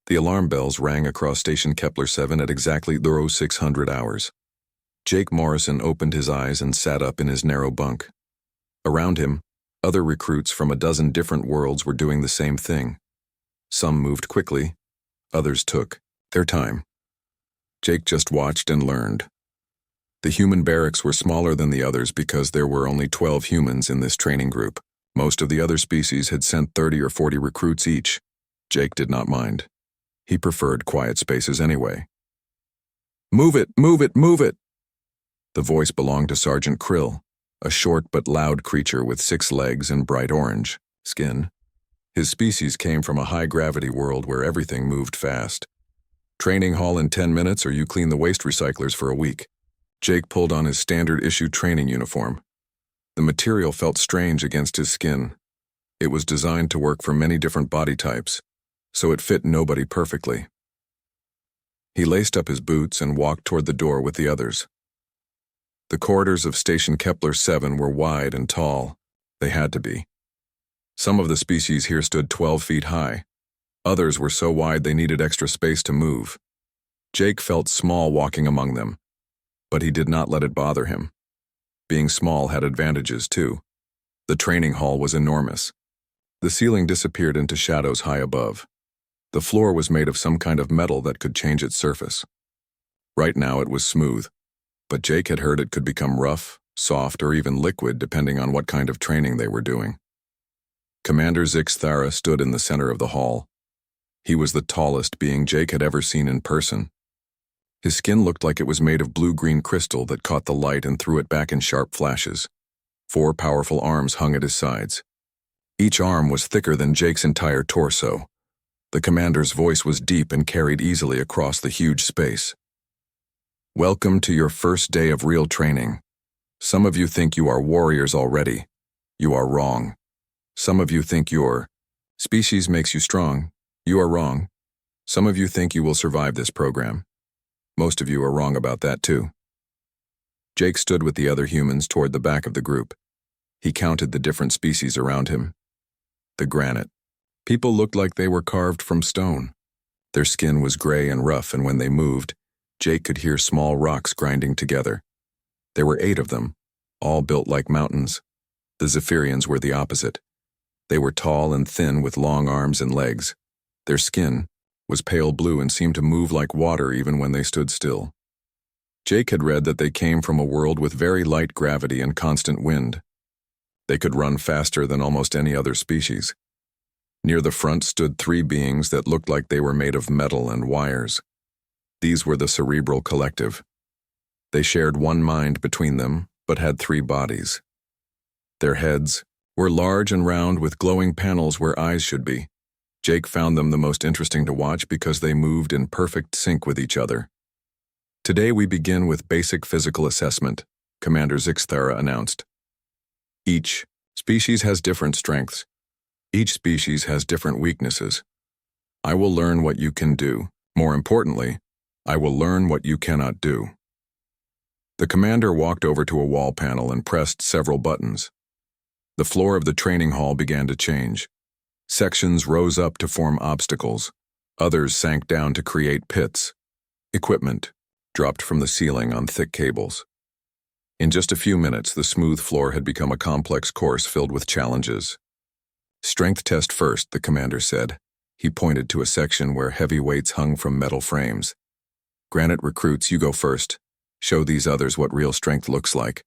The alarm bells rang across Station Kepler 7 at exactly 0600 hours. Jake Morrison opened his eyes and sat up in his narrow bunk. Around him, other recruits from a dozen different worlds were doing the same thing. Some moved quickly, others took their time. Jake just watched and learned. The human barracks were smaller than the others because there were only 12 humans in this training group. Most of the other species had sent 30 or 40 recruits each. Jake did not mind. He preferred quiet spaces anyway. "Move it, move it, move it!" The voice belonged to Sergeant Krill, a short but loud creature with 6 legs and bright orange skin. His species came from a high-gravity world where everything moved fast. "Training hall in 10 minutes or you clean the waste recyclers for a week." Jake pulled on his standard-issue training uniform. The material felt strange against his skin. It was designed to work for many different body types, so it fit nobody perfectly. He laced up his boots and walked toward the door with the others. The corridors of Station Kepler 7 were wide and tall. They had to be. Some of the species here stood 12 feet high. Others were so wide they needed extra space to move. Jake felt small walking among them, but he did not let it bother him. Being small had advantages too. The training hall was enormous. The ceiling disappeared into shadows high above. The floor was made of some kind of metal that could change its surface. Right now it was smooth, but Jake had heard it could become rough, soft, or even liquid depending on what kind of training they were doing. Commander Zixthara stood in the center of the hall. He was the tallest being Jake had ever seen in person. His skin looked like it was made of blue-green crystal that caught the light and threw it back in sharp flashes. 4 powerful arms hung at his sides. Each arm was thicker than Jake's entire torso. The commander's voice was deep and carried easily across the huge space. "Welcome to your first day of real training. Some of you think you are warriors already. You are wrong. Some of you think your species makes you strong. You are wrong. Some of you think you will survive this program. Most of you are wrong about that too." Jake stood with the other humans toward the back of the group. He counted the different species around him. The granite. People looked like they were carved from stone. Their skin was gray and rough, and when they moved, Jake could hear small rocks grinding together. There were 8 of them, all built like mountains. The Zephyrians were the opposite. They were tall and thin with long arms and legs. Their skin was pale blue and seemed to move like water even when they stood still. Jake had read that they came from a world with very light gravity and constant wind. They could run faster than almost any other species. Near the front stood 3 beings that looked like they were made of metal and wires. These were the Cerebral Collective. They shared one mind between them, but had 3 bodies. Their heads were large and round with glowing panels where eyes should be. Jake found them the most interesting to watch because they moved in perfect sync with each other. "Today we begin with basic physical assessment," Commander Zixthara announced. "Each species has different strengths. Each species has different weaknesses. I will learn what you can do. More importantly, I will learn what you cannot do." The commander walked over to a wall panel and pressed several buttons. The floor of the training hall began to change. Sections rose up to form obstacles. Others sank down to create pits. Equipment dropped from the ceiling on thick cables. In just a few minutes, the smooth floor had become a complex course filled with challenges. "Strength test first," the commander said. He pointed to a section where heavy weights hung from metal frames. "Granite recruits, you go first. Show these others what real strength looks like."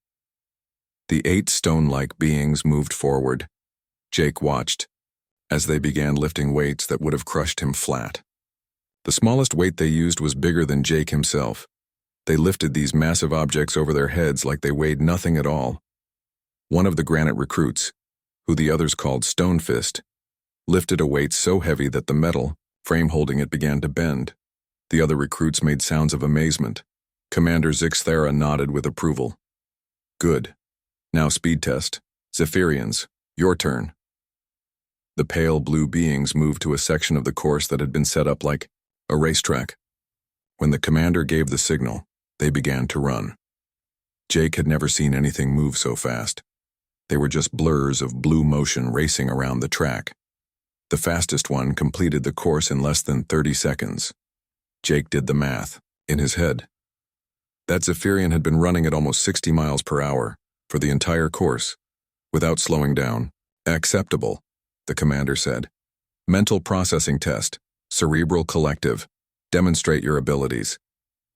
The 8 stone-like beings moved forward. Jake watched as they began lifting weights that would have crushed him flat. The smallest weight they used was bigger than Jake himself. They lifted these massive objects over their heads like they weighed nothing at all. One of the granite recruits, who the others called Stone Fist, lifted a weight so heavy that the metal frame holding it began to bend. The other recruits made sounds of amazement. Commander Zixthara nodded with approval. "Good. Now speed test. Zephyrians, your turn." The pale blue beings moved to a section of the course that had been set up like a racetrack. When the commander gave the signal, they began to run. Jake had never seen anything move so fast. They were just blurs of blue motion racing around the track. The fastest one completed the course in less than 30 seconds. Jake did the math in his head. That Zephyrian had been running at almost 60 miles per hour for the entire course, without slowing down. Acceptable, the commander said. Mental processing test, cerebral collective. Demonstrate your abilities.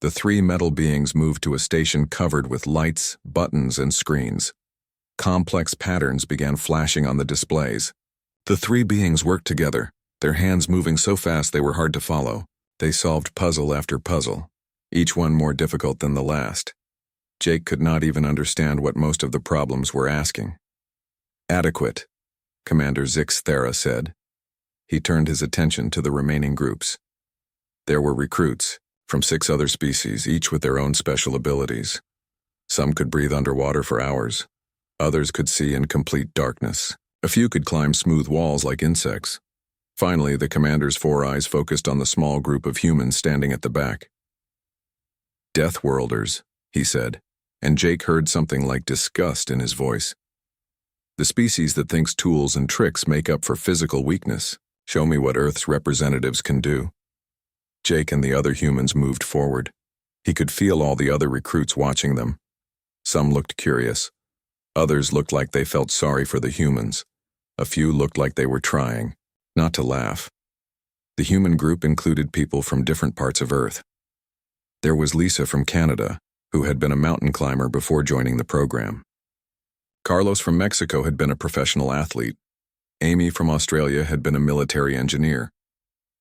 The three metal beings moved to a station covered with lights, buttons, and screens. Complex patterns began flashing on the displays. The three beings worked together, their hands moving so fast they were hard to follow. They solved puzzle after puzzle, each one more difficult than the last. Jake could not even understand what most of the problems were asking. Adequate, Commander Zix Thera said. He turned his attention to the remaining groups. There were recruits from 6 other species, each with their own special abilities. Some could breathe underwater for hours. Others could see in complete darkness. A few could climb smooth walls like insects. Finally, the commander's 4 eyes focused on the small group of humans standing at the back. Deathworlders, he said, and Jake heard something like disgust in his voice. The species that thinks tools and tricks make up for physical weakness. Show me what Earth's representatives can do. Jake and the other humans moved forward. He could feel all the other recruits watching them. Some looked curious. Others looked like they felt sorry for the humans. A few looked like they were trying not to laugh. The human group included people from different parts of Earth. There was Lisa from Canada, who had been a mountain climber before joining the program. Carlos from Mexico had been a professional athlete. Amy from Australia had been a military engineer.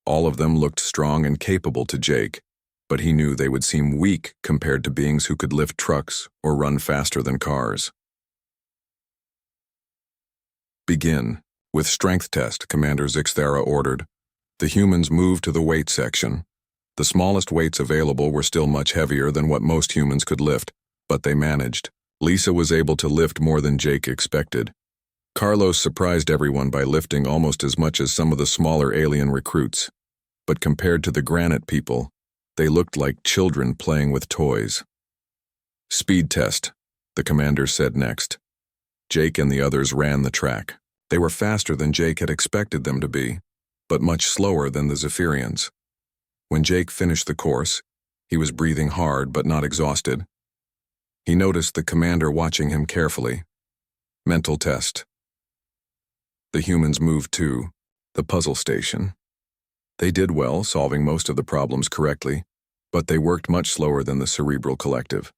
All of them looked strong and capable to Jake, but he knew they would seem weak compared to beings who could lift trucks or run faster than cars. Begin. With strength test, Commander Zix Thera ordered. The humans moved to the weight section. The smallest weights available were still much heavier than what most humans could lift, but they managed. Lisa was able to lift more than Jake expected. Carlos surprised everyone by lifting almost as much as some of the smaller alien recruits. But compared to the granite people, they looked like children playing with toys. Speed test, the commander said next. Jake and the others ran the track. They were faster than Jake had expected them to be, but much slower than the Zephyrians. When Jake finished the course, he was breathing hard but not exhausted. He noticed the commander watching him carefully. Mental test. The humans moved to the puzzle station. They did well, solving most of the problems correctly, but they worked much slower than the cerebral collective.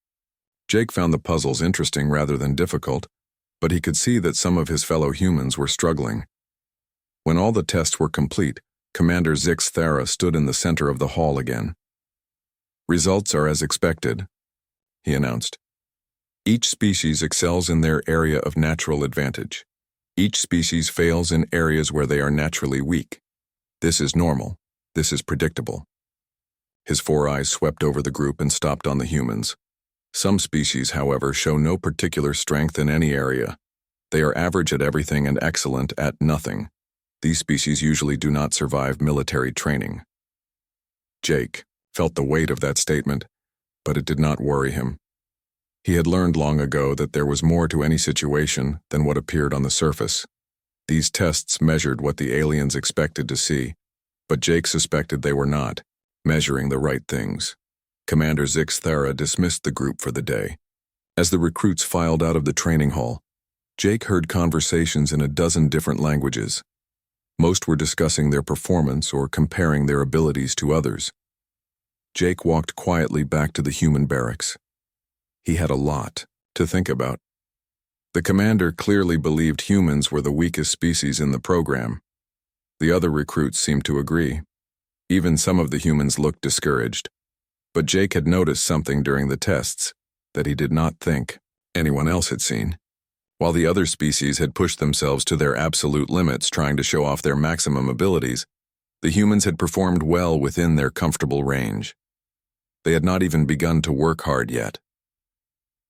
Jake found the puzzles interesting rather than difficult, but he could see that some of his fellow humans were struggling. When all the tests were complete, Commander Zix Thera stood in the center of the hall again. Results are as expected, he announced. Each species excels in their area of natural advantage. Each species fails in areas where they are naturally weak. This is normal. This is predictable. His 4 eyes swept over the group and stopped on the humans. Some species, however, show no particular strength in any area. They are average at everything and excellent at nothing. These species usually do not survive military training. Jake felt the weight of that statement, but it did not worry him. He had learned long ago that there was more to any situation than what appeared on the surface. These tests measured what the aliens expected to see, but Jake suspected they were not measuring the right things. Commander Zix Thera dismissed the group for the day. As the recruits filed out of the training hall, Jake heard conversations in a dozen different languages. Most were discussing their performance or comparing their abilities to others. Jake walked quietly back to the human barracks. He had a lot to think about. The commander clearly believed humans were the weakest species in the program. The other recruits seemed to agree. Even some of the humans looked discouraged. But Jake had noticed something during the tests that he did not think anyone else had seen. While the other species had pushed themselves to their absolute limits trying to show off their maximum abilities, the humans had performed well within their comfortable range. They had not even begun to work hard yet.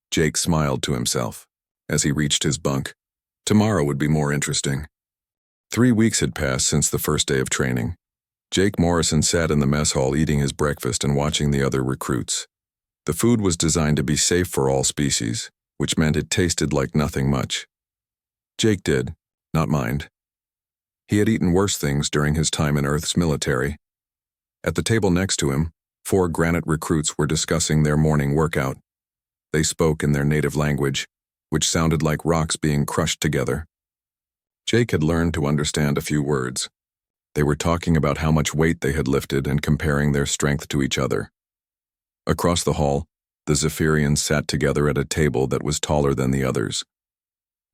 Jake smiled to himself as he reached his bunk. Tomorrow would be more interesting. 3 weeks had passed since the first day of training. Jake Morrison sat in the mess hall eating his breakfast and watching the other recruits. The food was designed to be safe for all species, which meant it tasted like nothing much. Jake did not mind. He had eaten worse things during his time in Earth's military. At the table next to him, 4 granite recruits were discussing their morning workout. They spoke in their native language, which sounded like rocks being crushed together. Jake had learned to understand a few words. They were talking about how much weight they had lifted and comparing their strength to each other. Across the hall, the Zephyrians sat together at a table that was taller than the others.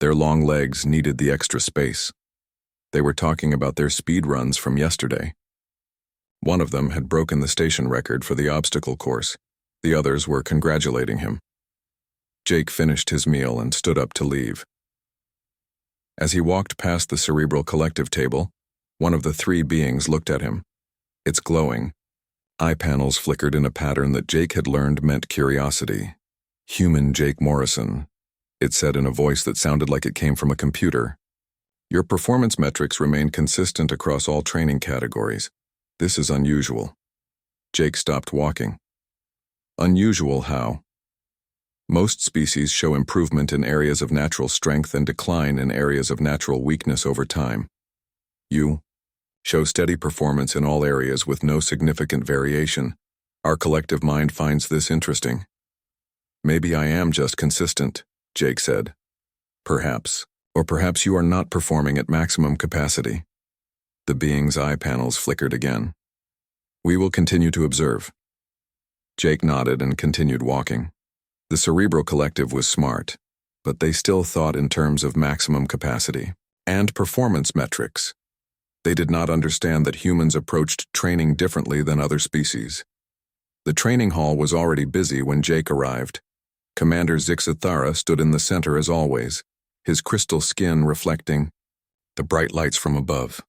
Their long legs needed the extra space. They were talking about their speed runs from yesterday. One of them had broken the station record for the obstacle course. The others were congratulating him. Jake finished his meal and stood up to leave. As he walked past the Cerebral Collective table, one of the 3 beings looked at him. It's glowing. Eye panels flickered in a pattern that Jake had learned meant curiosity. Human Jake Morrison, it said in a voice that sounded like it came from a computer. Your performance metrics remain consistent across all training categories. This is unusual. Jake stopped walking. Unusual how? Most species show improvement in areas of natural strength and decline in areas of natural weakness over time. You show steady performance in all areas with no significant variation. Our collective mind finds this interesting. Maybe I am just consistent, Jake said. Perhaps. Or perhaps you are not performing at maximum capacity. The being's eye panels flickered again. We will continue to observe. Jake nodded and continued walking. The Cerebral Collective was smart, but they still thought in terms of maximum capacity and performance metrics. They did not understand that humans approached training differently than other species. The training hall was already busy when Jake arrived. Commander Zixathara stood in the center as always, his crystal skin reflecting the bright lights from above.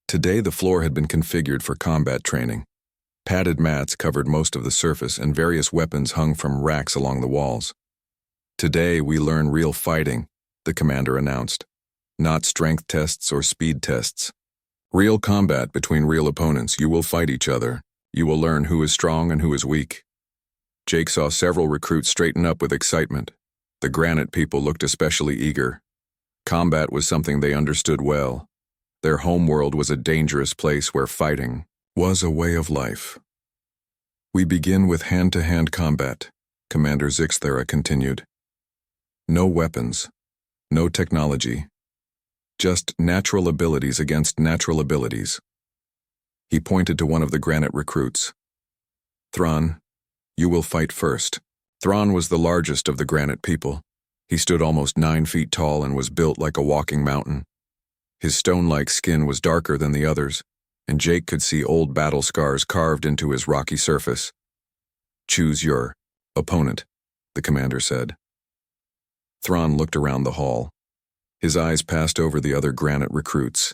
Today the floor had been configured for combat training. Padded mats covered most of the surface and various weapons hung from racks along the walls. Today we learn real fighting, the commander announced. Not strength tests or speed tests. Real combat between real opponents. You will fight each other. You will learn who is strong and who is weak. Jake saw several recruits straighten up with excitement. The granite people looked especially eager. Combat was something they understood well. Their homeworld was a dangerous place where fighting was a way of life. We begin with hand-to-hand combat, Commander Zixathara continued. No weapons, no technology. Just natural abilities against natural abilities. He pointed to one of the granite recruits. Thrawn, you will fight first. Thrawn was the largest of the granite people. He stood almost 9 feet tall and was built like a walking mountain. His stone-like skin was darker than the others, and Jake could see old battle scars carved into his rocky surface. Choose your opponent, the commander said. Thrawn looked around the hall. His eyes passed over the other granite recruits,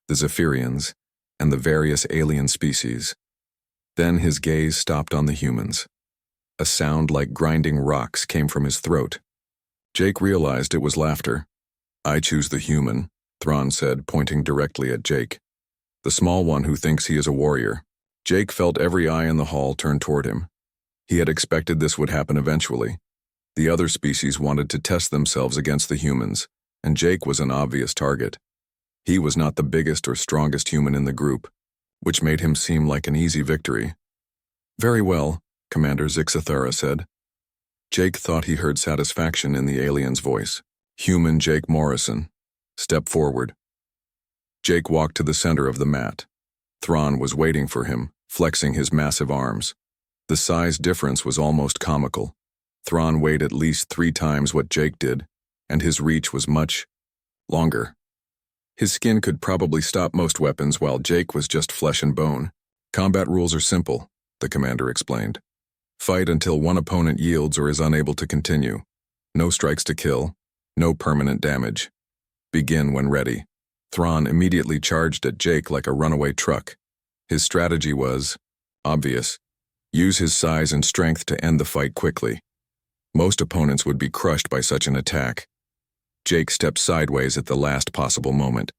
the Zephyrians, and the various alien species. Then his gaze stopped on the humans. A sound like grinding rocks came from his throat. Jake realized it was laughter. I choose the human, Thrawn said, pointing directly at Jake. The small one who thinks he is a warrior. Jake felt every eye in the hall turn toward him. He had expected this would happen eventually. The other species wanted to test themselves against the humans, and Jake was an obvious target. He was not the biggest or strongest human in the group, which made him seem like an easy victory. Very well, Commander Zixathara said. Jake thought he heard satisfaction in the alien's voice. Human Jake Morrison. Step forward. Jake walked to the center of the mat. Thrawn was waiting for him, flexing his massive arms. The size difference was almost comical. Thrawn weighed at least 3 times what Jake did, and his reach was much longer. His skin could probably stop most weapons while Jake was just flesh and bone. Combat rules are simple, the commander explained. Fight until one opponent yields or is unable to continue. No strikes to kill, no permanent damage. Begin when ready. Thrawn immediately charged at Jake like a runaway truck. His strategy was obvious. Use his size and strength to end the fight quickly. Most opponents would be crushed by such an attack. Jake stepped sideways at the last possible moment.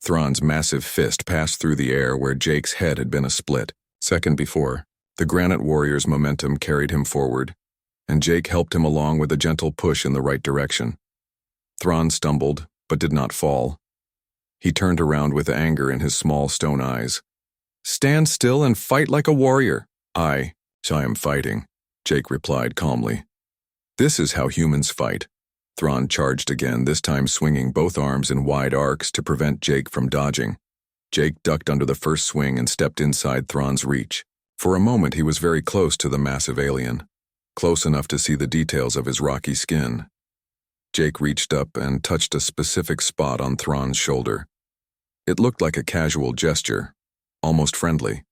Thrawn's massive fist passed through the air where Jake's head had been a split second before. The granite warrior's momentum carried him forward, and Jake helped him along with a gentle push in the right direction. Thrawn stumbled, but did not fall. He turned around with anger in his small stone eyes. "Stand still and fight like a warrior." I am fighting," Jake replied calmly. "This is how humans fight." Thrawn charged again, this time swinging both arms in wide arcs to prevent Jake from dodging. Jake ducked under the first swing and stepped inside Thrawn's reach. For a moment he was very close to the massive alien, close enough to see the details of his rocky skin. Jake reached up and touched a specific spot on Thrawn's shoulder. It looked like a casual gesture, almost friendly.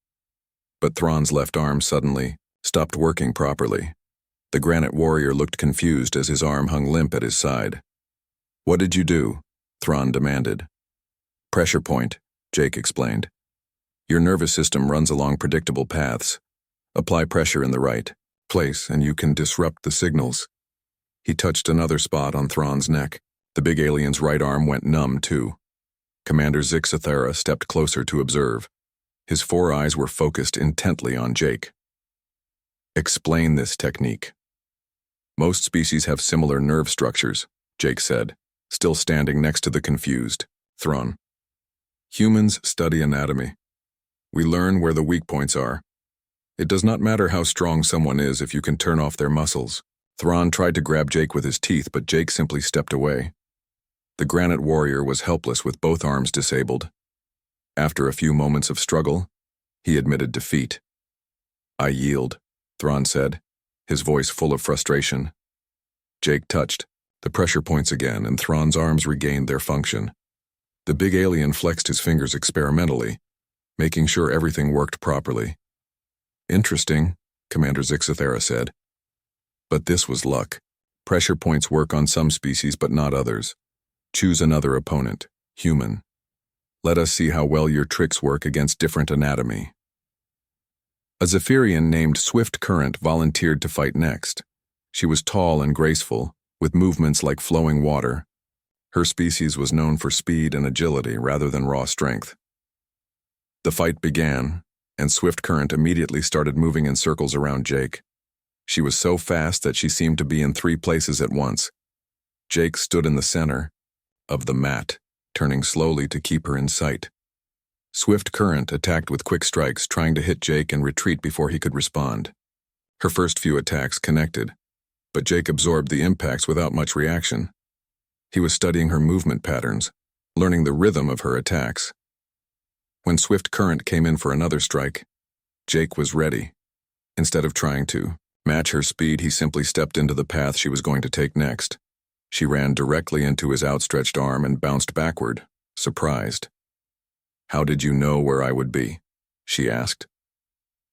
But Thrawn's left arm suddenly stopped working properly. The granite warrior looked confused as his arm hung limp at his side. "What did you do?" Thrawn demanded. "Pressure point," Jake explained. "Your nervous system runs along predictable paths. Apply pressure in the right place and you can disrupt the signals." He touched another spot on Thrawn's neck. The big alien's right arm went numb too. Commander Zixathera stepped closer to observe. His four eyes were focused intently on Jake. "Explain this technique." "Most species have similar nerve structures," Jake said, still standing next to the confused Thrawn. "Humans study anatomy. We learn where the weak points are. It does not matter how strong someone is if you can turn off their muscles." Thrawn tried to grab Jake with his teeth, but Jake simply stepped away. The granite warrior was helpless with both arms disabled. After a few moments of struggle, he admitted defeat. "I yield," Thrawn said, his voice full of frustration. Jake touched the pressure points again, and Thrawn's arms regained their function. The big alien flexed his fingers experimentally, making sure everything worked properly. "Interesting," Commander Zixathera said. "But this was luck. Pressure points work on some species but not others. Choose another opponent, human. Let us see how well your tricks work against different anatomy." A Zephyrian named Swift Current volunteered to fight next. She was tall and graceful, with movements like flowing water. Her species was known for speed and agility rather than raw strength. The fight began, and Swift Current immediately started moving in circles around Jake. She was so fast that she seemed to be in 3 places at once. Jake stood in the center of the mat, turning slowly to keep her in sight. Swift Current attacked with quick strikes, trying to hit Jake and retreat before he could respond. Her first few attacks connected, but Jake absorbed the impacts without much reaction. He was studying her movement patterns, learning the rhythm of her attacks. When Swift Current came in for another strike, Jake was ready. Instead of trying to match her speed, he simply stepped into the path she was going to take next. She ran directly into his outstretched arm and bounced backward, surprised. "How did you know where I would be?" she asked.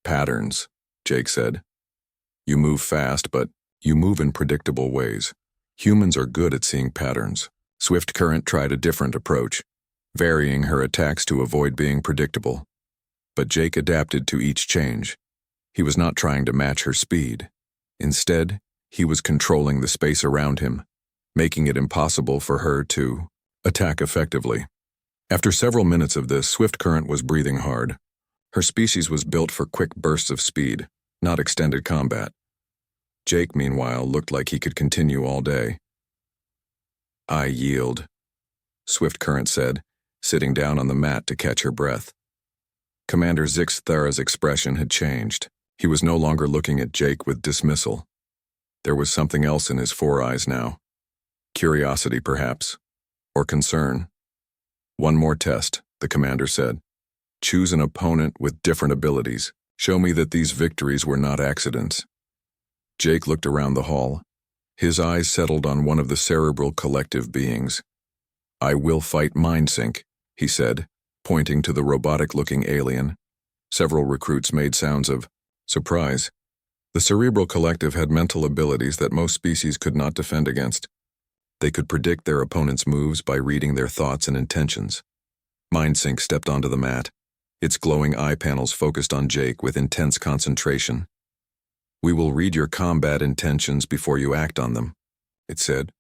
"Patterns," Jake said. "You move fast, but you move in predictable ways. Humans are good at seeing patterns." Swift Current tried a different approach, varying her attacks to avoid being predictable. But Jake adapted to each change. He was not trying to match her speed. Instead, he was controlling the space around him, making it impossible for her to attack effectively. After several minutes of this, Swift Current was breathing hard. Her species was built for quick bursts of speed, not extended combat. Jake, meanwhile, looked like he could continue all day. "I yield," Swift Current said, sitting down on the mat to catch her breath. Commander Zixathera's expression had changed. He was no longer looking at Jake with dismissal. There was something else in his 4 eyes now. Curiosity, perhaps, or concern. "One more test," the commander said. "Choose an opponent with different abilities. Show me that these victories were not accidents." Jake looked around the hall. His eyes settled on one of the cerebral collective beings. "I will fight Mindsync," he said, pointing to the robotic-looking alien. Several recruits made sounds of surprise. The cerebral collective had mental abilities that most species could not defend against. They could predict their opponent's moves by reading their thoughts and intentions. Mindsync stepped onto the mat, its glowing eye panels focused on Jake with intense concentration. "We will read your combat intentions before you act on them," it said.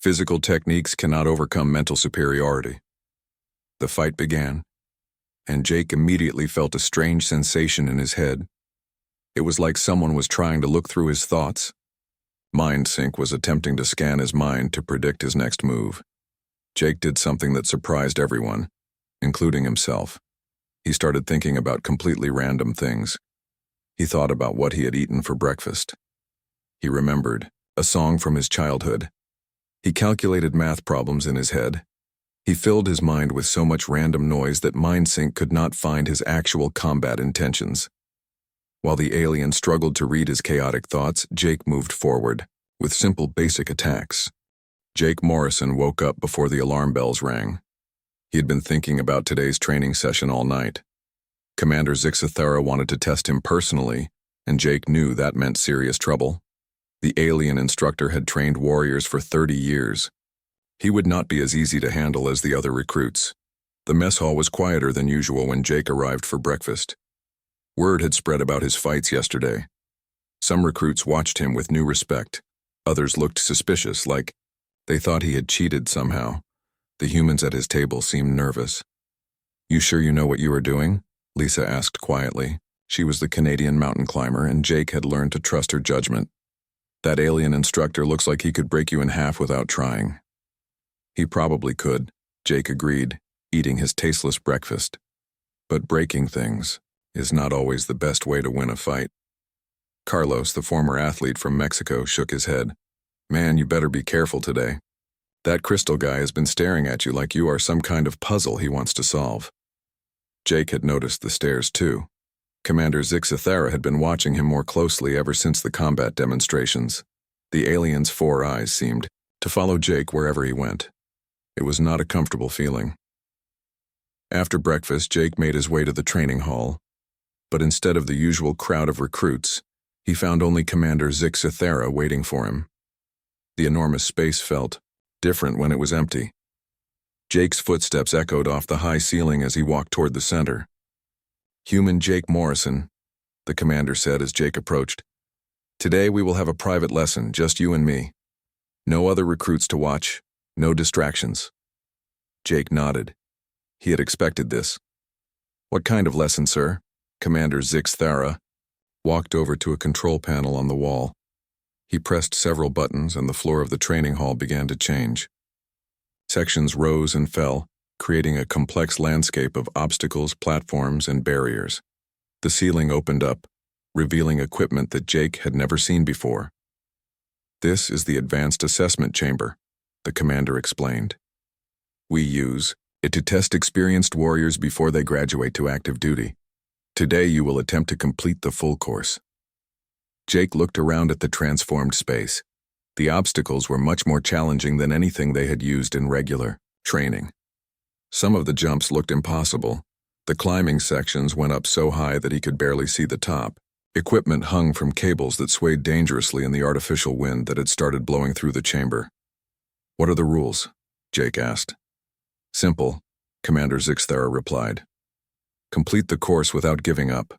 "Physical techniques cannot overcome mental superiority." The fight began, and Jake immediately felt a strange sensation in his head. It was like someone was trying to look through his thoughts. Mindsync was attempting to scan his mind to predict his next move. Jake did something that surprised everyone, including himself. He started thinking about completely random things. He thought about what he had eaten for breakfast. He remembered a song from his childhood. He calculated math problems in his head. He filled his mind with so much random noise that MindSync could not find his actual combat intentions. While the alien struggled to read his chaotic thoughts, Jake moved forward, with simple basic attacks. Jake Morrison woke up before the alarm bells rang. He had been thinking about today's training session all night. Commander Zixathera wanted to test him personally, and Jake knew that meant serious trouble. The alien instructor had trained warriors for 30 years. He would not be as easy to handle as the other recruits. The mess hall was quieter than usual when Jake arrived for breakfast. Word had spread about his fights yesterday. Some recruits watched him with new respect. Others looked suspicious, like they thought he had cheated somehow. The humans at his table seemed nervous. "You sure you know what you are doing?" Lisa asked quietly. She was the Canadian mountain climber, and Jake had learned to trust her judgment. "That alien instructor looks like he could break you in half without trying." He probably could, Jake agreed, eating his tasteless breakfast. But breaking things is not always the best way to win a fight. Carlos, the former athlete from Mexico, shook his head. "Man, you better be careful today. That crystal guy has been staring at you like you are some kind of puzzle he wants to solve." Jake had noticed the stares too. Commander Zixathera had been watching him more closely ever since the combat demonstrations. The alien's 4 eyes seemed to follow Jake wherever he went. It was not a comfortable feeling. After breakfast, Jake made his way to the training hall, but instead of the usual crowd of recruits, he found only Commander Zixathera waiting for him. The enormous space felt different when it was empty. Jake's footsteps echoed off the high ceiling as he walked toward the center. "Human Jake Morrison," the commander said as Jake approached. "Today we will have a private lesson, just you and me. No other recruits to watch, no distractions." Jake nodded. He had expected this. "What kind of lesson, sir?" Commander Zixathera walked over to a control panel on the wall. He pressed several buttons and the floor of the training hall began to change. Sections rose and fell, creating a complex landscape of obstacles, platforms, and barriers. The ceiling opened up, revealing equipment that Jake had never seen before. "This is the Advanced Assessment Chamber," the commander explained. "We use it to test experienced warriors before they graduate to active duty. Today you will attempt to complete the full course." Jake looked around at the transformed space. The obstacles were much more challenging than anything they had used in regular training. Some of the jumps looked impossible. The climbing sections went up so high that he could barely see the top. Equipment hung from cables that swayed dangerously in the artificial wind that had started blowing through the chamber. "What are the rules?" Jake asked. "Simple," Commander Zixathera replied. "Complete the course without giving up.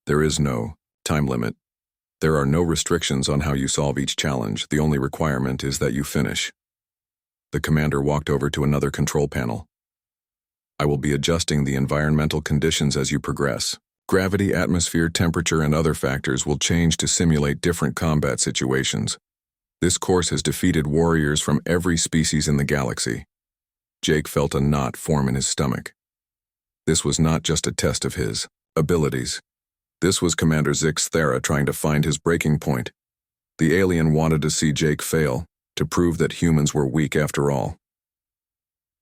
There is no time limit. There are no restrictions on how you solve each challenge. The only requirement is that you finish." The commander walked over to another control panel. "I will be adjusting the environmental conditions as you progress. Gravity, atmosphere, temperature, and other factors will change to simulate different combat situations. This course has defeated warriors from every species in the galaxy." Jake felt a knot form in his stomach. This was not just a test of his abilities. This was Commander Zixathera trying to find his breaking point. The alien wanted to see Jake fail, to prove that humans were weak after all.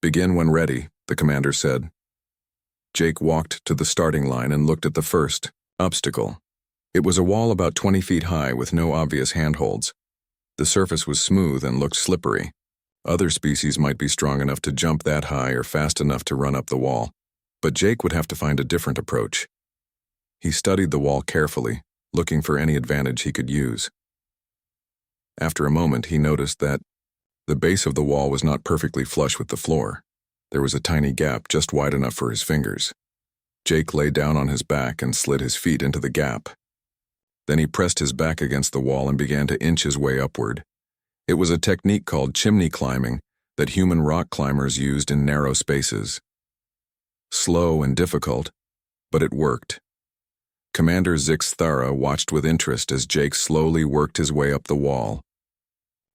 "Begin when ready," the commander said. Jake walked to the starting line and looked at the first obstacle. It was a wall about 20 feet high with no obvious handholds. The surface was smooth and looked slippery. Other species might be strong enough to jump that high or fast enough to run up the wall, but Jake would have to find a different approach. He studied the wall carefully, looking for any advantage he could use. After a moment, he noticed that the base of the wall was not perfectly flush with the floor. There was a tiny gap just wide enough for his fingers. Jake lay down on his back and slid his feet into the gap. Then he pressed his back against the wall and began to inch his way upward. It was a technique called chimney climbing that human rock climbers used in narrow spaces. Slow and difficult, but it worked. Commander Zixathera watched with interest as Jake slowly worked his way up the wall.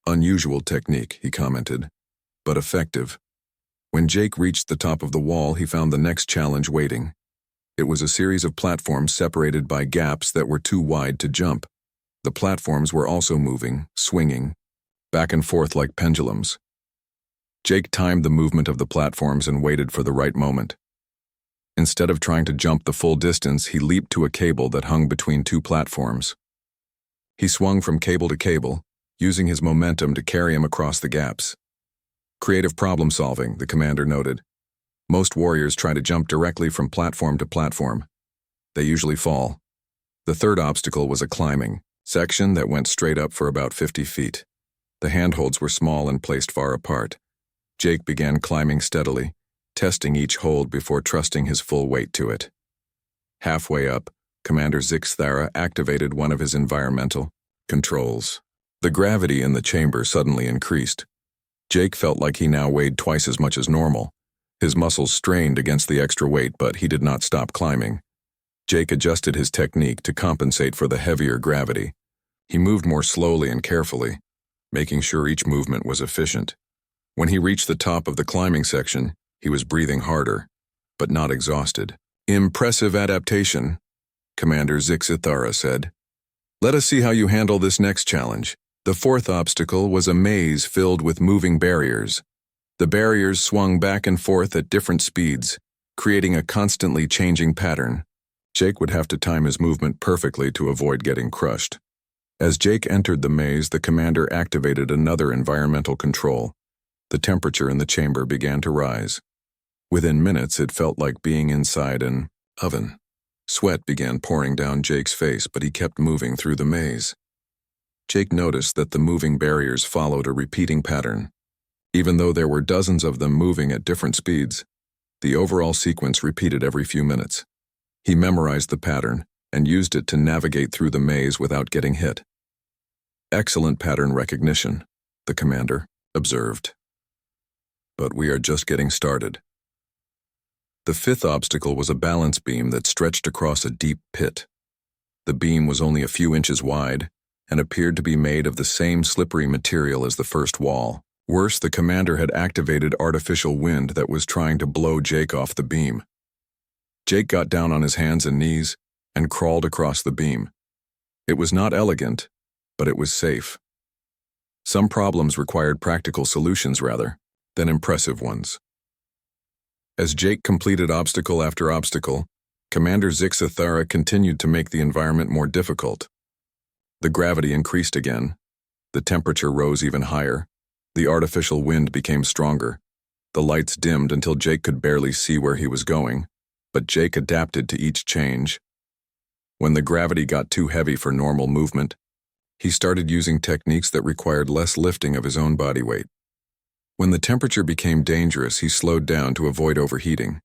"Unusual technique," he commented, "but effective. When Jake reached the top of the wall, he found the next challenge waiting. It was a series of platforms separated by gaps that were too wide to jump. The platforms were also moving, swinging, back and forth like pendulums. Jake timed the movement of the platforms and waited for the right moment. Instead of trying to jump the full distance, he leaped to a cable that hung between two platforms. He swung from cable to cable, using his momentum to carry him across the gaps. Creative problem solving, the commander noted. Most warriors try to jump directly from platform to platform. They usually fall. The third obstacle was a climbing section that went straight up for about 50 feet. The handholds were small and placed far apart. Jake began climbing steadily, testing each hold before trusting his full weight to it. Halfway up, Commander Zixthara activated one of his environmental controls. The gravity in the chamber suddenly increased. Jake felt like he now weighed twice as much as normal. His muscles strained against the extra weight, but he did not stop climbing. Jake adjusted his technique to compensate for the heavier gravity. He moved more slowly and carefully, making sure each movement was efficient. When he reached the top of the climbing section, he was breathing harder, but not exhausted. "Impressive adaptation," Commander Zixthara said. "Let us see how you handle this next challenge." The fourth obstacle was a maze filled with moving barriers. The barriers swung back and forth at different speeds, creating a constantly changing pattern. Jake would have to time his movement perfectly to avoid getting crushed. As Jake entered the maze, the commander activated another environmental control. The temperature in the chamber began to rise. Within minutes, it felt like being inside an oven. Sweat began pouring down Jake's face, but he kept moving through the maze. Jake noticed that the moving barriers followed a repeating pattern. Even though there were dozens of them moving at different speeds, the overall sequence repeated every few minutes. He memorized the pattern and used it to navigate through the maze without getting hit. "Excellent pattern recognition," the commander observed. "But we are just getting started." The fifth obstacle was a balance beam that stretched across a deep pit. The beam was only a few inches wide and appeared to be made of the same slippery material as the first wall. Worse, the commander had activated artificial wind that was trying to blow Jake off the beam. Jake got down on his hands and knees and crawled across the beam. It was not elegant, but it was safe. Some problems required practical solutions rather than impressive ones. As Jake completed obstacle after obstacle, Commander Zixthara continued to make the environment more difficult. The gravity increased again. The temperature rose even higher. The artificial wind became stronger. The lights dimmed until Jake could barely see where he was going, but Jake adapted to each change. When the gravity got too heavy for normal movement, he started using techniques that required less lifting of his own body weight. When the temperature became dangerous, he slowed down to avoid overheating.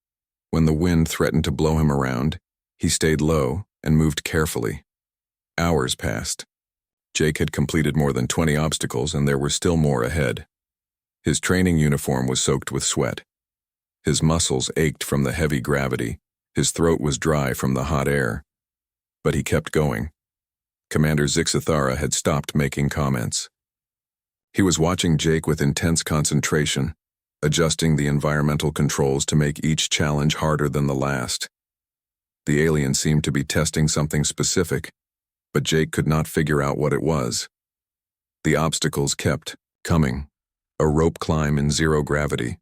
When the wind threatened to blow him around, he stayed low and moved carefully. Hours passed. Jake had completed more than 20 obstacles, and there were still more ahead. His training uniform was soaked with sweat. His muscles ached from the heavy gravity. His throat was dry from the hot air. But he kept going. Commander Zixthara had stopped making comments. He was watching Jake with intense concentration, adjusting the environmental controls to make each challenge harder than the last. The alien seemed to be testing something specific, but Jake could not figure out what it was. The obstacles kept coming. A rope climb in zero gravity.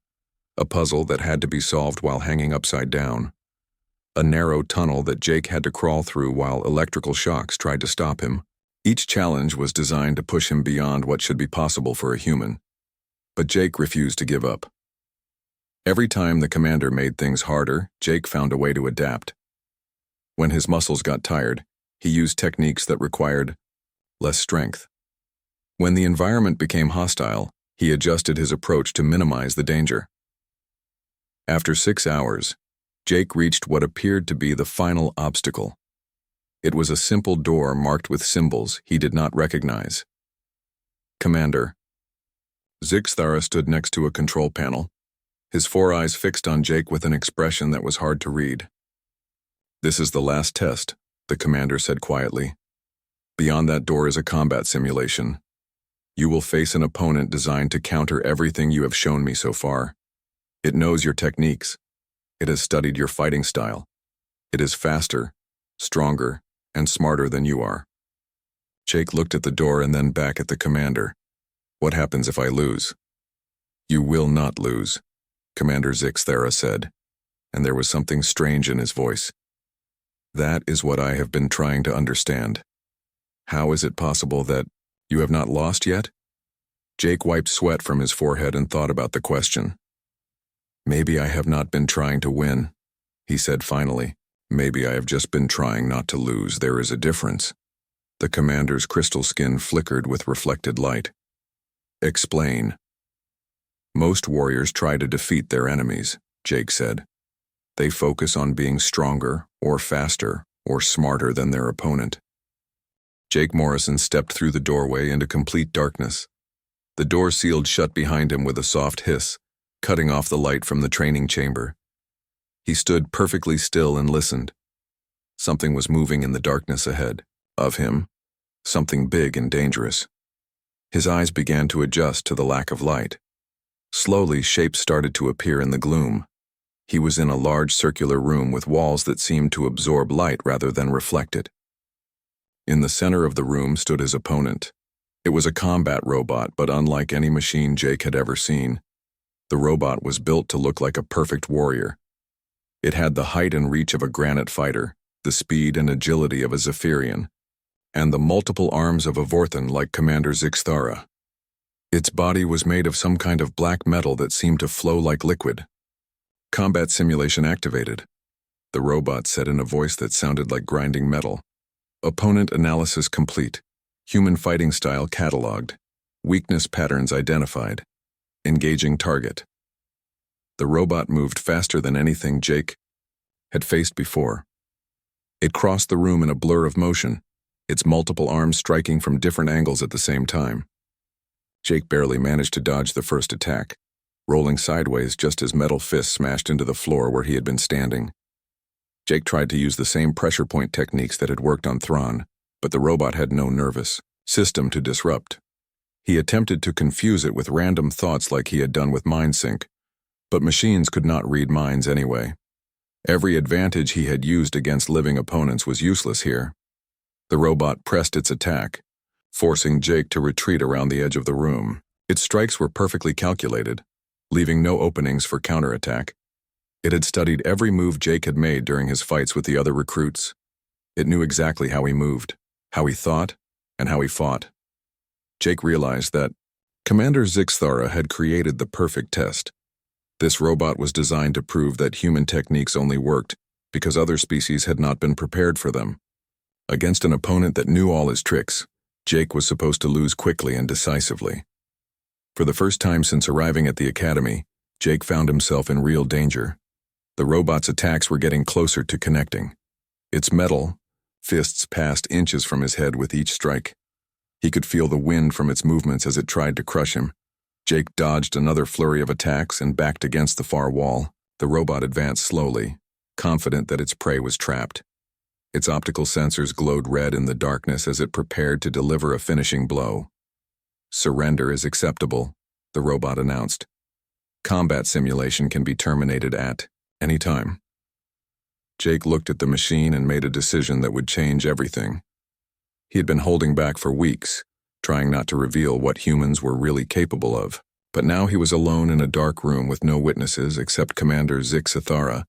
A puzzle that had to be solved while hanging upside down. A narrow tunnel that Jake had to crawl through while electrical shocks tried to stop him. Each challenge was designed to push him beyond what should be possible for a human. But Jake refused to give up. Every time the commander made things harder, Jake found a way to adapt. When his muscles got tired, he used techniques that required less strength. When the environment became hostile, he adjusted his approach to minimize the danger. After 6 hours, Jake reached what appeared to be the final obstacle. It was a simple door marked with symbols he did not recognize. "Commander." Zixthara stood next to a control panel, his 4 eyes fixed on Jake with an expression that was hard to read. "This is the last test," the commander said quietly. "Beyond that door is a combat simulation. You will face an opponent designed to counter everything you have shown me so far. It knows your techniques. It has studied your fighting style. It is faster, stronger, and smarter than you are. Jake looked at the door and then back at the commander. What happens if I lose? You will not lose, Commander Zixthara said, and there was something strange in his voice. That is what I have been trying to understand. How is it possible that you have not lost yet? Jake wiped sweat from his forehead and thought about the question. Maybe I have not been trying to win, he said finally. Maybe I have just been trying not to lose. There is a difference. The commander's crystal skin flickered with reflected light. Explain. Most warriors try to defeat their enemies, Jake said. They focus on being stronger or faster or smarter than their opponent. Jake Morrison stepped through the doorway into complete darkness. The door sealed shut behind him with a soft hiss, cutting off the light from the training chamber. He stood perfectly still and listened. Something was moving in the darkness ahead of him, something big and dangerous. His eyes began to adjust to the lack of light. Slowly, shapes started to appear in the gloom. He was in a large circular room with walls that seemed to absorb light rather than reflect it. In the center of the room stood his opponent. It was a combat robot, but unlike any machine Jake had ever seen. The robot was built to look like a perfect warrior. It had the height and reach of a granite fighter, the speed and agility of a Zephyrian, and the multiple arms of a Vorthan like Commander Zixthara. Its body was made of some kind of black metal that seemed to flow like liquid. Combat simulation activated, the robot said in a voice that sounded like grinding metal. Opponent analysis complete. Human fighting style cataloged. Weakness patterns identified. Engaging target. The robot moved faster than anything Jake had faced before. It crossed the room in a blur of motion, its multiple arms striking from different angles at the same time. Jake barely managed to dodge the first attack, rolling sideways just as metal fists smashed into the floor where he had been standing. Jake tried to use the same pressure point techniques that had worked on Thrawn, but the robot had no nervous system to disrupt. He attempted to confuse it with random thoughts like he had done with MindSync, but machines could not read minds anyway. Every advantage he had used against living opponents was useless here. The robot pressed its attack, forcing Jake to retreat around the edge of the room. Its strikes were perfectly calculated, leaving no openings for counterattack. It had studied every move Jake had made during his fights with the other recruits. It knew exactly how he moved, how he thought, and how he fought. Jake realized that Commander Zixthara had created the perfect test. This robot was designed to prove that human techniques only worked because other species had not been prepared for them. Against an opponent that knew all his tricks, Jake was supposed to lose quickly and decisively. For the first time since arriving at the academy, Jake found himself in real danger. The robot's attacks were getting closer to connecting. Its metal fists passed inches from his head with each strike. He could feel the wind from its movements as it tried to crush him. Jake dodged another flurry of attacks and backed against the far wall. The robot advanced slowly, confident that its prey was trapped. Its optical sensors glowed red in the darkness as it prepared to deliver a finishing blow. Surrender is acceptable, the robot announced. Combat simulation can be terminated at any time. Jake looked at the machine and made a decision that would change everything. He had been holding back for weeks, trying not to reveal what humans were really capable of. But now he was alone in a dark room with no witnesses except Commander Zixthara,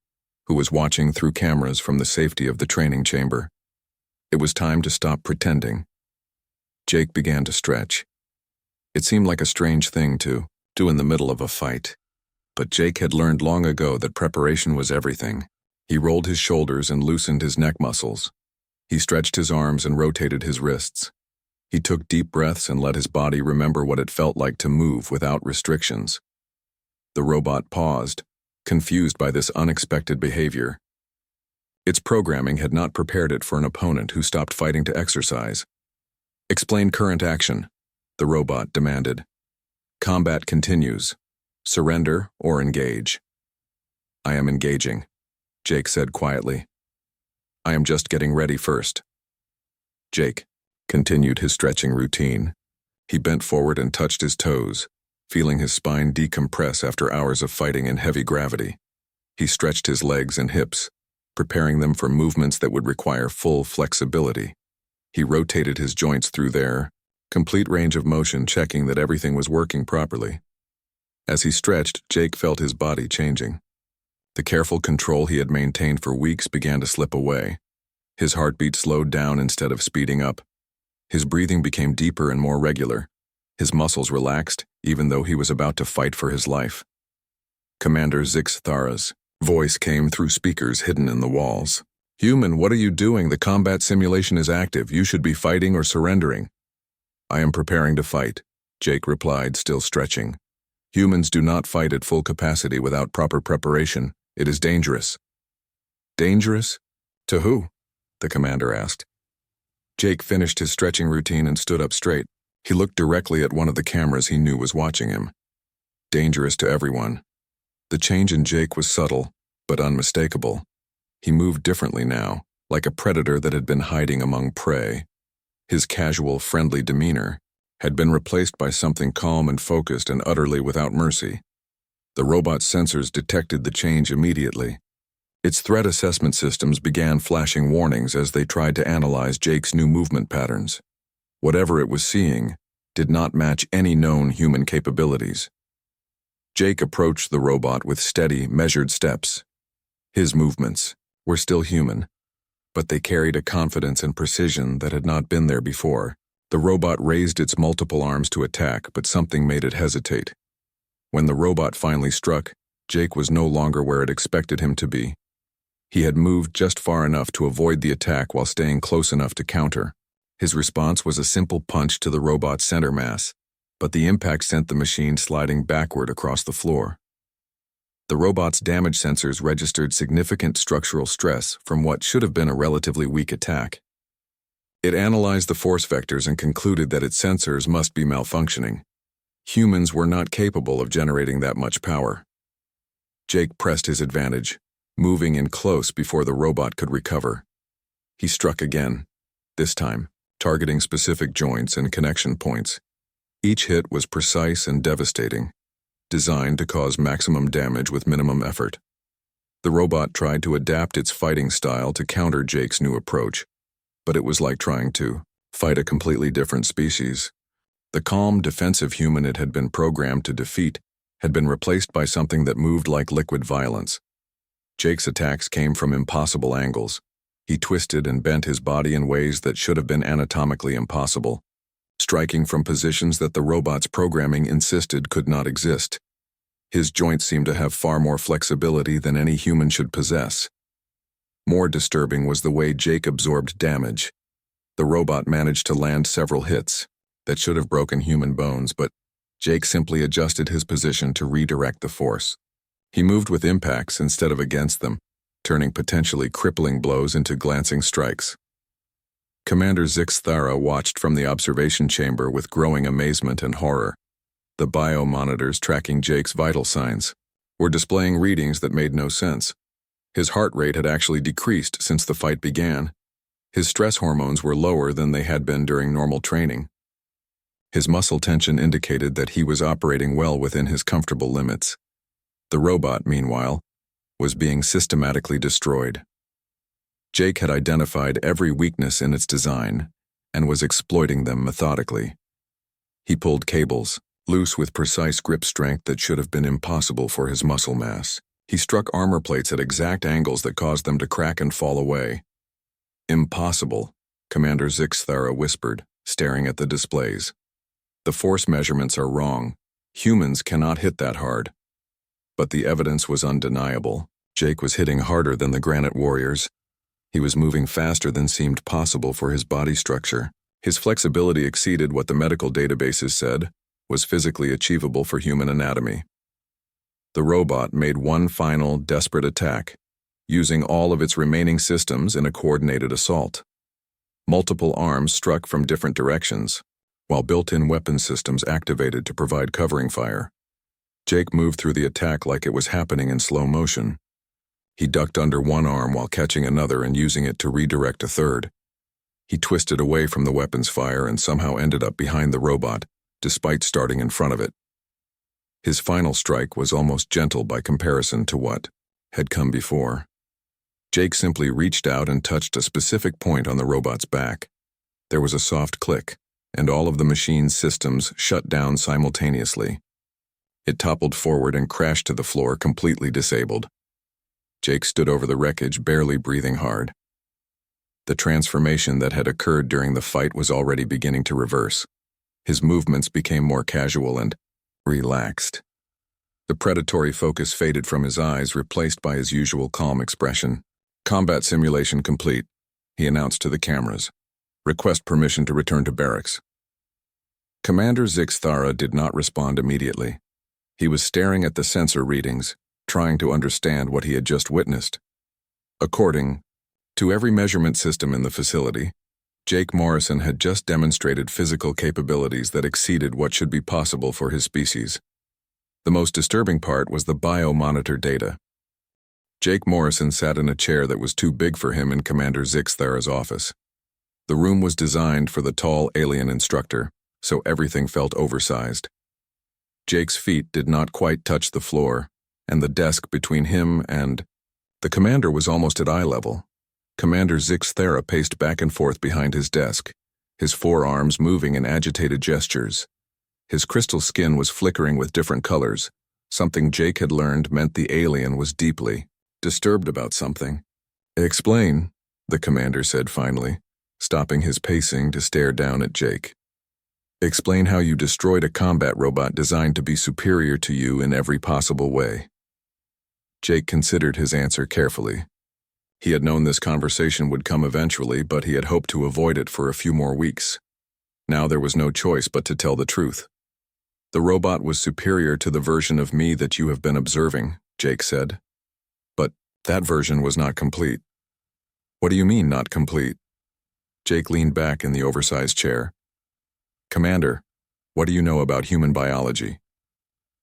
who was watching through cameras from the safety of the training chamber. It was time to stop pretending. Jake began to stretch. It seemed like a strange thing to do in the middle of a fight. But Jake had learned long ago that preparation was everything. He rolled his shoulders and loosened his neck muscles. He stretched his arms and rotated his wrists. He took deep breaths and let his body remember what it felt like to move without restrictions. The robot paused, confused by this unexpected behavior. Its programming had not prepared it for an opponent who stopped fighting to exercise. Explain current action, the robot demanded. Combat continues. Surrender or engage. I am engaging, Jake said quietly. I am just getting ready first. Jake continued his stretching routine. He bent forward and touched his toes, feeling his spine decompress after hours of fighting in heavy gravity. He stretched his legs and hips, preparing them for movements that would require full flexibility. He rotated his joints through their complete range of motion, checking that everything was working properly. As he stretched, Jake felt his body changing. The careful control he had maintained for weeks began to slip away. His heartbeat slowed down instead of speeding up. His breathing became deeper and more regular. His muscles relaxed, even though he was about to fight for his life. Commander Zixthara's voice came through speakers hidden in the walls. "Human, what are you doing? The combat simulation is active. You should be fighting or surrendering." "I am preparing to fight," Jake replied, still stretching. "Humans do not fight at full capacity without proper preparation. It is dangerous." "Dangerous? To who?" the commander asked. Jake finished his stretching routine and stood up straight. He looked directly at one of the cameras he knew was watching him. Dangerous to everyone. The change in Jake was subtle, but unmistakable. He moved differently now, like a predator that had been hiding among prey. His casual, friendly demeanor had been replaced by something calm and focused and utterly without mercy. The robot's sensors detected the change immediately. Its threat assessment systems began flashing warnings as they tried to analyze Jake's new movement patterns. Whatever it was seeing did not match any known human capabilities. Jake approached the robot with steady, measured steps. His movements were still human, but they carried a confidence and precision that had not been there before. The robot raised its multiple arms to attack, but something made it hesitate. When the robot finally struck, Jake was no longer where it expected him to be. He had moved just far enough to avoid the attack while staying close enough to counter. His response was a simple punch to the robot's center mass, but the impact sent the machine sliding backward across the floor. The robot's damage sensors registered significant structural stress from what should have been a relatively weak attack. It analyzed the force vectors and concluded that its sensors must be malfunctioning. Humans were not capable of generating that much power. Jake pressed his advantage, moving in close before the robot could recover. He struck again, this time targeting specific joints and connection points. Each hit was precise and devastating, designed to cause maximum damage with minimum effort. The robot tried to adapt its fighting style to counter Jake's new approach, but it was like trying to fight a completely different species. The calm, defensive human it had been programmed to defeat had been replaced by something that moved like liquid violence. Jake's attacks came from impossible angles. He twisted and bent his body in ways that should have been anatomically impossible, striking from positions that the robot's programming insisted could not exist. His joints seemed to have far more flexibility than any human should possess. More disturbing was the way Jake absorbed damage. The robot managed to land several hits that should have broken human bones, but Jake simply adjusted his position to redirect the force. He moved with impacts instead of against them, turning potentially crippling blows into glancing strikes. Commander Zixthara watched from the observation chamber with growing amazement and horror. The biomonitors tracking Jake's vital signs were displaying readings that made no sense. His heart rate had actually decreased since the fight began. His stress hormones were lower than they had been during normal training. His muscle tension indicated that he was operating well within his comfortable limits. The robot, meanwhile, was being systematically destroyed. Jake had identified every weakness in its design and was exploiting them methodically. He pulled cables, loose with precise grip strength that should have been impossible for his muscle mass. He struck armor plates at exact angles that caused them to crack and fall away. "Impossible," Commander Zixthara whispered, staring at the displays. "The force measurements are wrong. Humans cannot hit that hard." But the evidence was undeniable. Jake was hitting harder than the Granite Warriors. He was moving faster than seemed possible for his body structure. His flexibility exceeded what the medical databases said was physically achievable for human anatomy. The robot made one final, desperate attack, using all of its remaining systems in a coordinated assault. Multiple arms struck from different directions, while built-in weapon systems activated to provide covering fire. Jake moved through the attack like it was happening in slow motion. He ducked under one arm while catching another and using it to redirect a third. He twisted away from the weapon's fire and somehow ended up behind the robot, despite starting in front of it. His final strike was almost gentle by comparison to what had come before. Jake simply reached out and touched a specific point on the robot's back. There was a soft click, and all of the machine's systems shut down simultaneously. It toppled forward and crashed to the floor, completely disabled. Jake stood over the wreckage, barely breathing hard. The transformation that had occurred during the fight was already beginning to reverse. His movements became more casual and relaxed. The predatory focus faded from his eyes, replaced by his usual calm expression. "Combat simulation complete," he announced to the cameras. "Request permission to return to barracks." Commander Zixthara did not respond immediately. He was staring at the sensor readings, trying to understand what he had just witnessed. According to every measurement system in the facility, Jake Morrison had just demonstrated physical capabilities that exceeded what should be possible for his species. The most disturbing part was the biomonitor data. Jake Morrison sat in a chair that was too big for him in Commander Zixthara's office. The room was designed for the tall alien instructor, so everything felt oversized. Jake's feet did not quite touch the floor, and the desk between him and the commander was almost at eye level. Commander Zixthara paced back and forth behind his desk, his forearms moving in agitated gestures. His crystal skin was flickering with different colors. Something Jake had learned meant the alien was deeply disturbed about something. "Explain," the commander said finally, stopping his pacing to stare down at Jake. "Explain how you destroyed a combat robot designed to be superior to you in every possible way." Jake considered his answer carefully. He had known this conversation would come eventually, but he had hoped to avoid it for a few more weeks. Now there was no choice but to tell the truth. "The robot was superior to the version of me that you have been observing," Jake said. "But that version was not complete." "What do you mean, not complete?" Jake leaned back in the oversized chair. "Commander, what do you know about human biology?"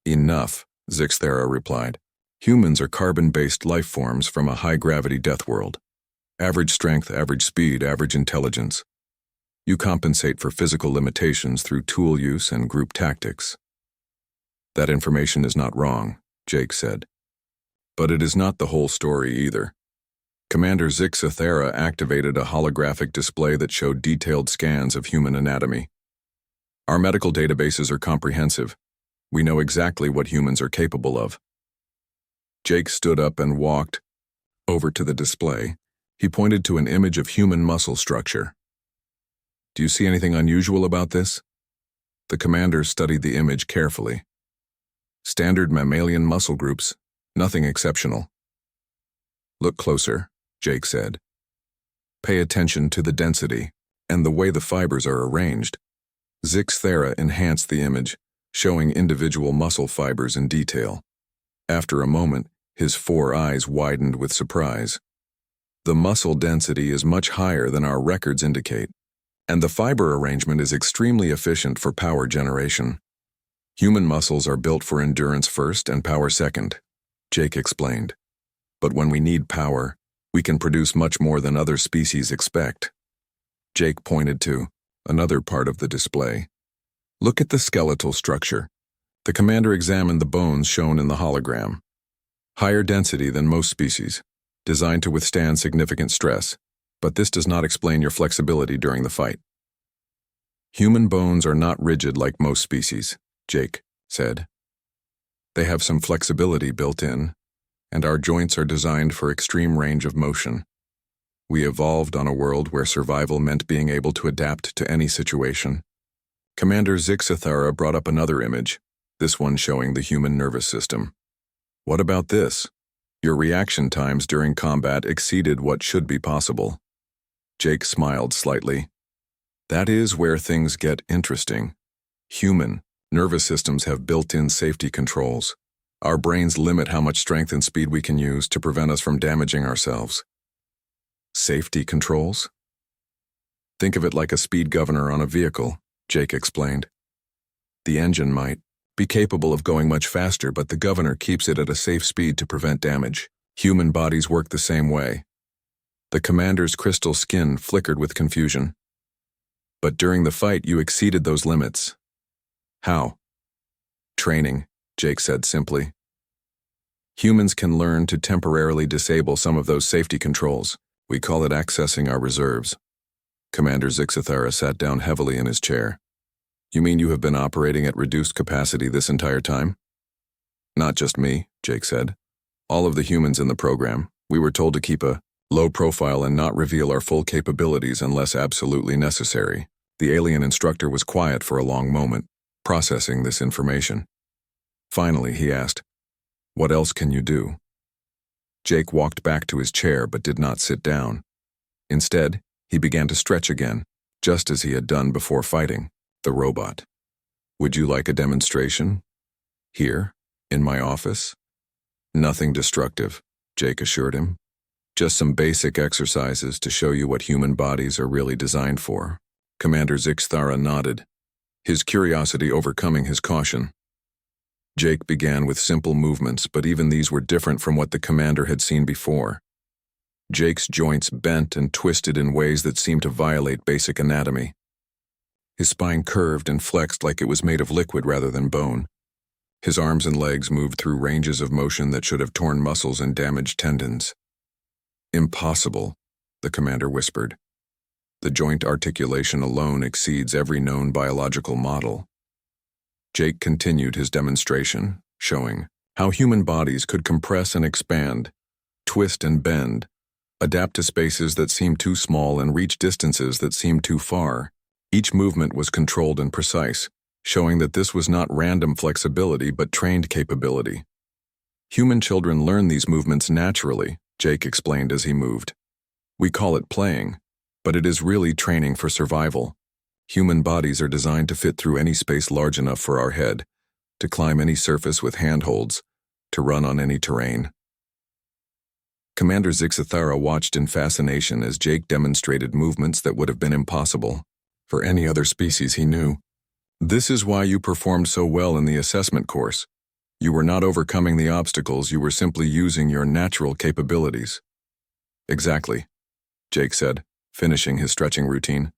"Enough," Zixthara replied. "Humans are carbon-based life forms from a high-gravity death world. Average strength, average speed, average intelligence. You compensate for physical limitations through tool use and group tactics." "That information is not wrong," Jake said. "But it is not the whole story either." Commander Zixthara activated a holographic display that showed detailed scans of human anatomy. "Our medical databases are comprehensive. We know exactly what humans are capable of." Jake stood up and walked over to the display. He pointed to an image of human muscle structure. "Do you see anything unusual about this?" The commander studied the image carefully. "Standard mammalian muscle groups, nothing exceptional." "Look closer," Jake said. "Pay attention to the density and the way the fibers are arranged." Zixthara enhanced the image, showing individual muscle fibers in detail. After a moment, his four eyes widened with surprise. "The muscle density is much higher than our records indicate, and the fiber arrangement is extremely efficient for power generation. Human muscles are built for endurance first and power second," Jake explained. "But when we need power, we can produce much more than other species expect." Jake pointed to another part of the display. "Look at the skeletal structure." The commander examined the bones shown in the hologram. "Higher density than most species, designed to withstand significant stress, but this does not explain your flexibility during the fight." "Human bones are not rigid like most species," Jake said. "They have some flexibility built in, and our joints are designed for extreme range of motion. We evolved on a world where survival meant being able to adapt to any situation." Commander Zixthara brought up another image, this one showing the human nervous system. "What about this? Your reaction times during combat exceeded what should be possible." Jake smiled slightly. "That is where things get interesting. Human nervous systems have built-in safety controls. Our brains limit how much strength and speed we can use to prevent us from damaging ourselves." "Safety controls?" "Think of it like a speed governor on a vehicle," Jake explained. "The engine might be capable of going much faster, but the governor keeps it at a safe speed to prevent damage. Human bodies work the same way." The commander's crystal skin flickered with confusion. "But during the fight you exceeded those limits." "How?" "Training. Jake said simply. Humans can learn to temporarily disable some of those safety controls. We call it accessing our reserves. Commander Zixathara sat down heavily in his chair. You mean you have been operating at reduced capacity this entire time? Not just me, Jake said. All of the humans in the program. We were told to keep a low profile and not reveal our full capabilities unless absolutely necessary. The alien instructor was quiet for a long moment, processing this information. Finally, he asked, "What else can you do?" Jake walked back to his chair but did not sit down. Instead, he began to stretch again, just as he had done before fighting the robot. Would you like a demonstration? Here, in my office? Nothing destructive, Jake assured him. Just some basic exercises to show you what human bodies are really designed for. Commander Zixathara nodded, his curiosity overcoming his caution. Jake began with simple movements, but even these were different from what the commander had seen before. Jake's joints bent and twisted in ways that seemed to violate basic anatomy. His spine curved and flexed like it was made of liquid rather than bone. His arms and legs moved through ranges of motion that should have torn muscles and damaged tendons. Impossible, the commander whispered. The joint articulation alone exceeds every known biological model. Jake continued his demonstration, showing how human bodies could compress and expand, twist and bend, adapt to spaces that seemed too small and reach distances that seemed too far. Each movement was controlled and precise, showing that this was not random flexibility but trained capability. Human children learn these movements naturally, Jake explained as he moved. We call it playing, but it is really training for survival. Human bodies are designed to fit through any space large enough for our head, to climb any surface with handholds, to run on any terrain. Commander Zixathara watched in fascination as Jake demonstrated movements that would have been impossible for any other species he knew. This is why you performed so well in the assessment course. You were not overcoming the obstacles, you were simply using your natural capabilities. Exactly, Jake said, finishing his stretching routine.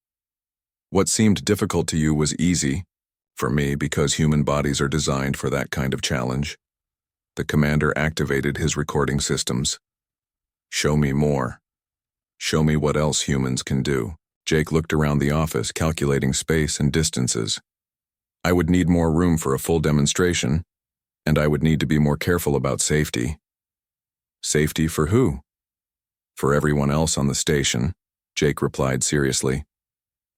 What seemed difficult to you was easy, for me, because human bodies are designed for that kind of challenge. The commander activated his recording systems. Show me more. Show me what else humans can do. Jake looked around the office, calculating space and distances. I would need more room for a full demonstration, and I would need to be more careful about safety. Safety for who? For everyone else on the station, Jake replied seriously.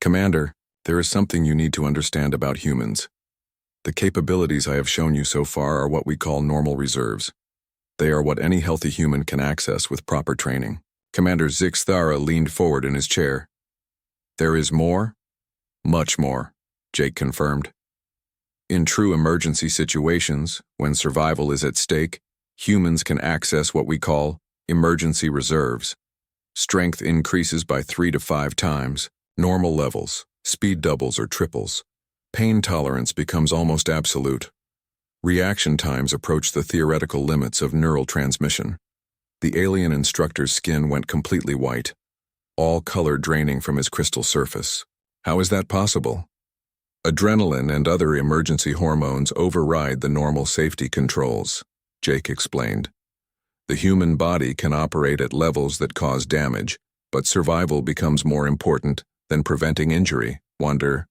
Commander, there is something you need to understand about humans. The capabilities I have shown you so far are what we call normal reserves. They are what any healthy human can access with proper training. Commander Zixathara leaned forward in his chair. There is more? Much more, Jake confirmed. In true emergency situations, when survival is at stake, humans can access what we call emergency reserves. Strength increases by 3 to 5 times, normal levels, speed doubles or triples. Pain tolerance becomes almost absolute. Reaction times approach the theoretical limits of neural transmission. The alien instructor's skin went completely white, all color draining from his crystal surface. How is that possible? Adrenaline and other emergency hormones override the normal safety controls, Jake explained. The human body can operate at levels that cause damage, but survival becomes more important than preventing injury. Wonder.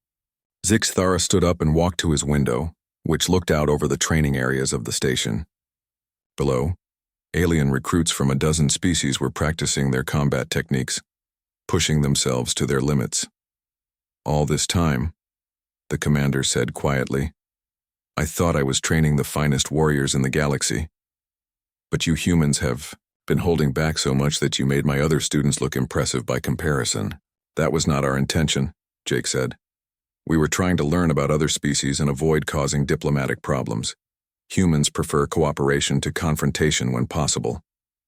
Zixathara stood up and walked to his window, which looked out over the training areas of the station. Below, alien recruits from a dozen species were practicing their combat techniques, pushing themselves to their limits. All this time, the commander said quietly, I thought I was training the finest warriors in the galaxy. But you humans have been holding back so much that you made my other students look impressive by comparison. That was not our intention, Jake said. We were trying to learn about other species and avoid causing diplomatic problems. Humans prefer cooperation to confrontation when possible.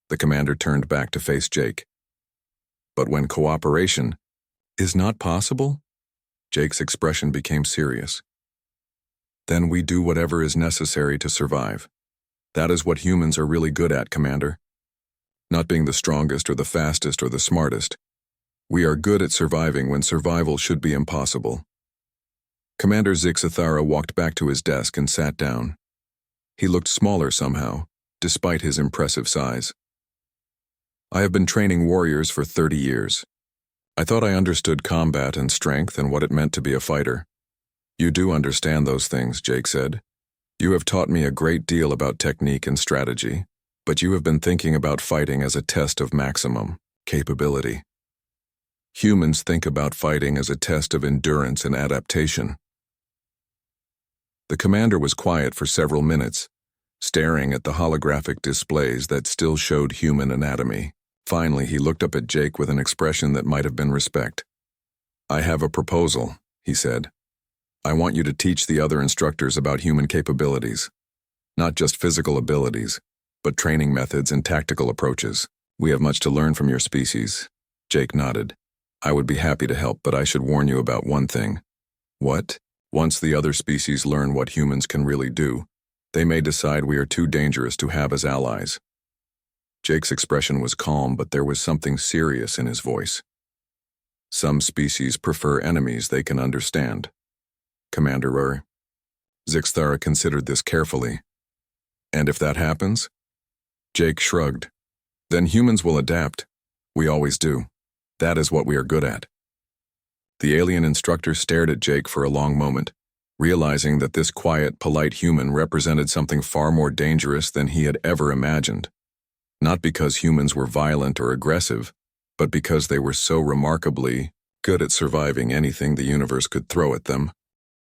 The commander turned back to face Jake. But when cooperation is not possible? Jake's expression became serious. Then we do whatever is necessary to survive. That is what humans are really good at, Commander. Not being the strongest or the fastest or the smartest. We are good at surviving when survival should be impossible. Commander Zixathara walked back to his desk and sat down. He looked smaller somehow, despite his impressive size. I have been training warriors for 30 years. I thought I understood combat and strength and what it meant to be a fighter. You do understand those things, Jake said. You have taught me a great deal about technique and strategy, but you have been thinking about fighting as a test of maximum capability. Humans think about fighting as a test of endurance and adaptation. The commander was quiet for several minutes, staring at the holographic displays that still showed human anatomy. Finally, he looked up at Jake with an expression that might have been respect. I have a proposal, he said. I want you to teach the other instructors about human capabilities. Not just physical abilities, but training methods and tactical approaches. We have much to learn from your species. Jake nodded. I would be happy to help, but I should warn you about one thing. What? Once the other species learn what humans can really do, they may decide we are too dangerous to have as allies. Jake's expression was calm, but there was something serious in his voice. Some species prefer enemies they can understand. Commander Zixthara considered this carefully. And if that happens? Jake shrugged. Then humans will adapt. We always do. That is what we are good at. The alien instructor stared at Jake for a long moment, realizing that this quiet, polite human represented something far more dangerous than he had ever imagined. Not because humans were violent or aggressive, but because they were so remarkably good at surviving anything the universe could throw at them.